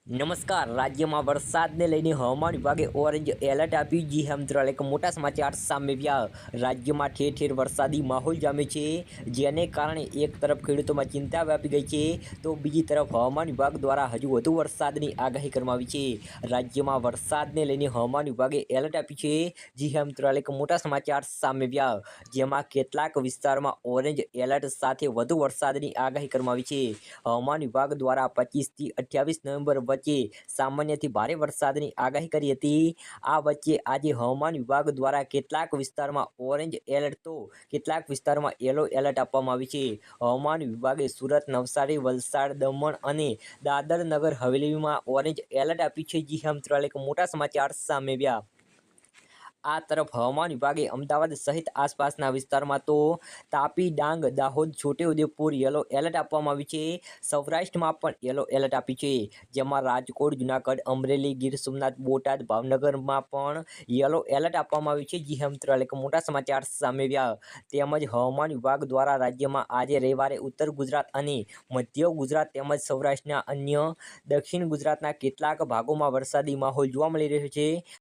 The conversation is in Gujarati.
નમસ્કાર. રાજ્યમાં વરસાદને લઈને હવામાન વિભાગે ઓરેન્જ એલર્ટ આપ્યું. જી હા મિત્રો, એક મોટા સમાચાર સામે આવ્યા. રાજ્યમાં ઠેર ઠેર વરસાદી માહોલ જામે છે, જેને કારણે એક તરફ ખેડૂતોમાં ચિંતા વ્યાપી ગઈ છે, તો બીજી તરફ હવામાન વિભાગ દ્વારા હજુ વધુ વરસાદની આગાહી કરવામાં આવી છે. રાજ્યમાં વરસાદને લઈને હવામાન વિભાગે એલર્ટ આપ્યું છે. જી હા મિત્રો, એક મોટા સમાચાર સામે આવ્યા, જેમાં કેટલાક વિસ્તારમાં ઓરેન્જ એલર્ટ સાથે વધુ વરસાદની આગાહી કરવામાં આવી છે. હવામાન વિભાગ દ્વારા 25 થી 28 નવેમ્બર વચ્ચે સામાન્યથી ભારે વરસાદની આગાહી કરી હતી. આ વચ્ચે આજે હવામાન વિભાગ દ્વારા કેટલાક વિસ્તારમાં ઓરેન્જ એલર્ટ તો કેટલાક વિસ્તારમાં યલો એલર્ટ આપવામાં આવ્યું છે. હવામાન વિભાગે સુરત, નવસારી, વલસાડ, દમણ અને દાદર નગર હવેલીમાં ઓરેન્જ એલર્ટ આપ્યું છે. જી હા મિત્રો, એક મોટા સમાચાર સામે આવ્યા. આ તરફ હવામાન વિભાગે અમદાવાદ સહિત આસપાસના વિસ્તારમાં તો તાપી, ડાંગ, દાહોદ, છોટેઉદેપુર યલો એલર્ટ આપવામાં આવ્યું છે. સૌરાષ્ટ્રમાં પણ યલો એલર્ટ આપ્યું છે, જેમાં રાજકોટ, જૂનાગઢ, અમરેલી, ગીર સોમનાથ, બોટાદ, ભાવનગરમાં પણ યલો એલર્ટ આપવામાં આવ્યું છે. જી હા મિત્રો, એક મોટા સમાચાર સામે આવ્યા. તેમજ હવામાન વિભાગ દ્વારા રાજ્યમાં આજે રવિવારે ઉત્તર ગુજરાત અને મધ્ય ગુજરાત તેમજ સૌરાષ્ટ્રના અન્ય દક્ષિણ ગુજરાતના કેટલાક ભાગોમાં વરસાદી માહોલ જોવા મળી રહ્યો છે.